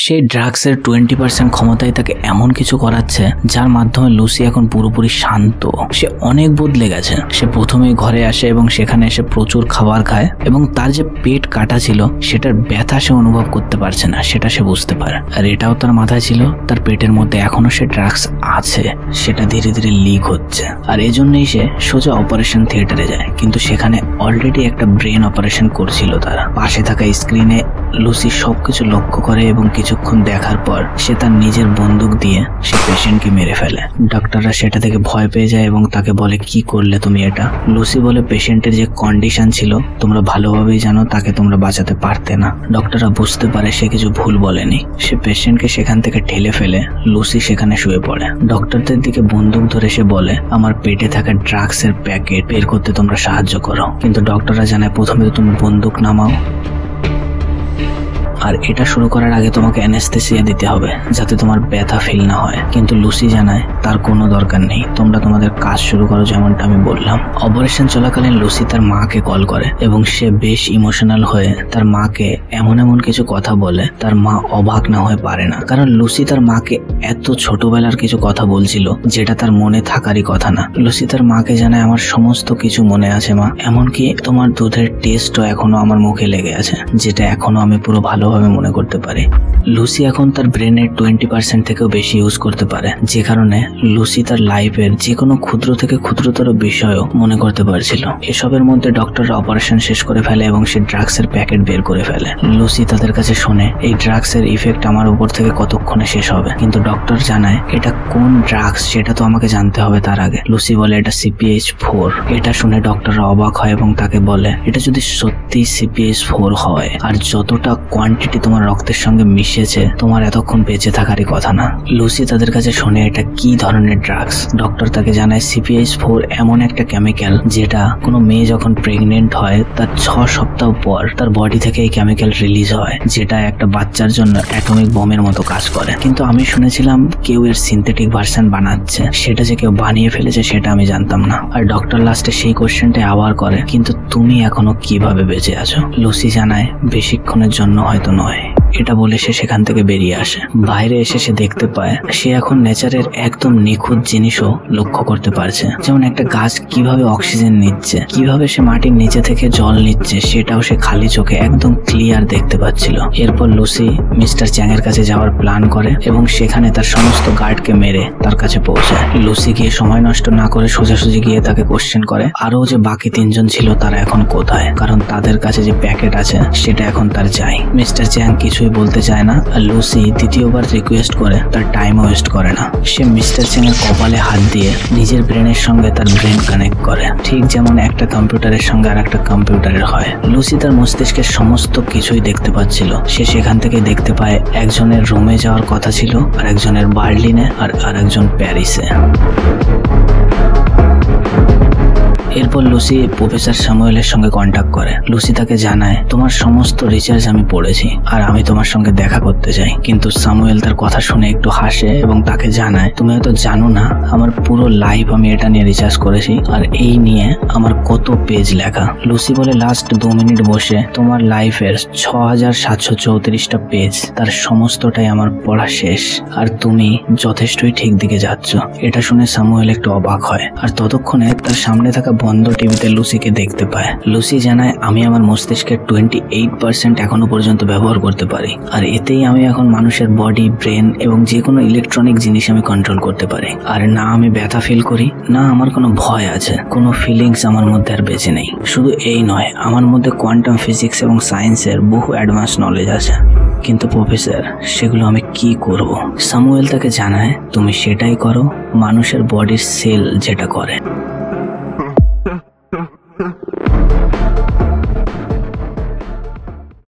সেই ড্রাগসের 20% ক্ষমতায় তাকে এমন কিছু করাচ্ছে যার মাধ্যমে লুসি এখন পুরোপুরি শান্ত। সে অনেক বদলে গেছে। সে প্রথমেই ঘরে আসে এবং সেখানে এসে প্রচুর খাবার খায় এবং তার যে পেট কাটা ছিল সেটার ব্যথা সে অনুভব করতে পারছে না, সেটা সে বুঝতে পারে। আর এটাও তার মাথায় ছিল তার পেটের মধ্যে এখনো সে ড্রাগস আছে, সেটা ধীরে ধীরে লিক হচ্ছে। আর এজন্যই সে সোজা অপারেশন থিয়েটারে যায়, কিন্তু সেখানে অলরেডি একটা ব্রেন অপারেশন করছিল তারা। পাশে থাকা স্ক্রিনে লুসি সবকিছু লক্ষ্য করে এবং কিছুক্ষণ দেখার পর সে তার নিজের বন্দুক দিয়ে সে পেশেন্টকে মেরে ফেলে। ডাক্তাররা সেটা থেকে ভয় পেয়ে যায় এবং তাকে বলে, কি করলে তুমি এটা? লুসি বলে, পেশেন্টের যে কন্ডিশন ছিল তোমরা ভালোভাবেই জানো, তাকে তোমরা বাঁচাতে পারতে না। ডক্টররা বুঝতে পারে সে কিছু ভুল বলেনি। সে পেশেন্টকে সেখান থেকে ঠেলে ফেলে লুসি সেখানে শুয়ে পড়ে। ডক্টরদের দিকে বন্দুক ধরে সে বলে, আমার পেটে থাকা ড্রাগসের প্যাকেট বের করতে তোমরা সাহায্য করো। কিন্তু ডক্টররা জানায়, প্রথমে তো তুমি বন্দুক নামাও, আর এটা শুরু করার আগে তোমাকে অ্যানেস্থেসিয়া দিতে হবে যাতে তোমার ব্যথা ফিল না হয়। কিন্তু লুসি জানায় তার কোনো দরকার নেই, তোমরা তোমাদের কাজ শুরু করো যেমনটা আমি বললাম। অপারেশন চলাকালীন লুসি তার মাকে কল করে এবং সে বেশ ইমোশনাল হয়ে তার মাকে এমন কিছু কথা বলে তার মা অবাক না হয়ে পারে না, কারণ লুসি তার মাকে এত ছোটবেলার কিছু কথা বলছিল যেটা তার মনে থাকারই কথা না। লুসি তার মাকে জানায়, আমার সমস্ত কিছু মনে আছে মা, এমনকি তোমার দুধের টেস্টও এখনো আমার মুখে লেগে আছে, যেটা এখনো আমি পুরো ভালোভাবে মনে করতে পারি। লুসি এখন তার ব্রেনের 20% থেকেও বেশি ইউজ করতে পারে, যে কারণে লুসি তার লাইফের যে কোনো ক্ষুদ্র থেকে ক্ষুদ্রতর বিষয়ও মনে করতে পারছিল। এসবের মধ্যে ডক্টররা অপারেশন শেষ করে ফেলে এবং সে ড্রাগসের প্যাকেট বের করে ফেলে। লুসি তাদের কাছে শোনে এই ড্রাগসের ইফেক্ট আমার উপর থেকে কতক্ষণে শেষ হবে, কিন্তু ডক্টর জানায় এটা কোন ড্রাগস সেটা তো আমাকে জানতে হবে তার আগে। লুসি বলে, এটা CPH4। এটা শুনে ডক্টররা অবাক হয় এবং তাকে বলে, এটা যদি সত্যি CPH4 হয় আর যতটা কোয়ান্টিটি তোমার রক্তের সঙ্গে মিশেছে, তোমার এতক্ষণ বেঁচে থাকারই কথা না। লুসি তাদের কাছে শুনে এটা কি ধরনের ড্রাগস। ডক্টর তাকে জানায় CPH4 এমন একটা কেমিক্যাল যেটা কোনো মেয়ে যখন প্রেগনেন্ট হয় তার 6 সপ্তাহ পর তার বডি থেকে এই কেমিক্যাল রিলিজ হয়, যেটা একটা বাচ্চার জন্য অ্যাটমিক বোমের মতো কাজ করে। কিন্তু আমি শুনেছিলাম কেউ এর সিনথেটিক ভার্সন বানাচ্ছে, সেটা যে কেউ বানিয়ে ফেলেছে সেটা আমি জানতাম না। আর ডক্টর লাস্টে সেই কোশ্চেনটা আবার করে, কিন্তু তুমি এখনো কিভাবে বেঁচে আছো? লুসি জানায় বেশিক্ষণের জন্য হয়তো নয়। এটা বলে সে সেখান থেকে বেরিয়ে আসে। বাইরে এসে সে দেখতে পায় সে এখন নেচারের একদম নিখুঁত জিনিসও লক্ষ্য করতে পারছে, যেমন একটা গাছ কিভাবে অক্সিজেন নিচ্ছে, কিভাবে সে মাটির নিচে থেকে জল নিচ্ছে, সেটাও সে খালি চোখে একদম ক্লিয়ার দেখতে পাচ্ছিল। এরপর লুসি মিস্টার চ্যাং এর কাছে যাওয়ার প্ল্যান করে এবং সেখানে তার সমস্ত গার্ডকে মেরে তার কাছে পৌঁছায়। লুসি গিয়ে সময় নষ্ট না করে সোজাসুজি গিয়ে তাকে কোশ্চেন করে আরো যে বাকি 3 জন ছিল তারা এখন কোথায়, কারণ তাদের কাছে যে প্যাকেট আছে সেটা এখন তার চাই। মিস্টার চ্যাং কিছুই বলতে চায় না, আর লুসি দ্বিতীয়বার রিকোয়েস্ট করে তার টাইম ওয়েস্ট করে না। সে মিস্টার চ্যাং এর কপালে হাত দিয়ে নিজের ব্রেনের সঙ্গে তার ব্রেন কানেক্ট করে, ঠিক যেমন একটা কম্পিউটারের সঙ্গে আর একটা কম্পিউটারের হয়। লুসি তার মস্তিষ্কের সমস্ত কিছুই দেখতে পাচ্ছিল। সে সেখান থেকে দেখতে পায় একজনের রোমে যাওয়ার কথা ছিল, আর একজনের বার্লিনে, আর আরেকজন প্যারিসে। এরপর লুসি প্রফেসর স্যামুয়েলের সঙ্গে কন্ট্যাক্ট করে। লুসি তাকে জানায়, তোমার সমস্ত রিসার্চ আমি পড়েছি আর আমি তোমার সঙ্গে দেখা করতে চাই। কিন্তু স্যামুয়েল তার কথা শুনে একটু হাসে এবং তাকে জানায়, তুমি হয়তো জানো না আমার পুরো লাইফ আমি এটা নিয়ে রিসার্চ করেছি আর এই নিয়ে আমার কত পেজ লেখা। লুসি বলে, লাস্ট 2 মিনিট বসে তোমার লাইফের 6734টা পেজ, তার সমস্তটাই আমার পড়া শেষ, আর তুমি যথেষ্টই ঠিক দিকে যাচ্ছ। এটা শুনে স্যামুয়েল একটু অবাক হয়, আর ততক্ষণে তার সামনে থাকা বন্ধ টিভিতে লুসিকে দেখতে পায়। লুসি জানায়, আমি আমার মস্তিষ্কের 28% এখনো পর্যন্ত ব্যবহার করতে পারি, আর এতেই আমি এখন মানুষের বডি, ব্রেন এবং যে কোনো ইলেকট্রনিক জিনিস আমি কন্ট্রোল করতে পারি। আর না আমি ব্যথা ফিল করি, না আমার কোনো ভয় আছে, কোনো ফিলিংস আমার মধ্যে আর বেঁচে নেই। শুধু এই নয়, আমার মধ্যে কোয়ান্টাম ফিজিক্স এবং সায়েন্সের বহু অ্যাডভান্স নলেজ আছে। কিন্তু প্রফেসর, সেগুলো আমি কি করব? স্যামুয়েল তাকে জানায়, তুমি সেটাই করো মানুষের বডির সেল যেটা করে।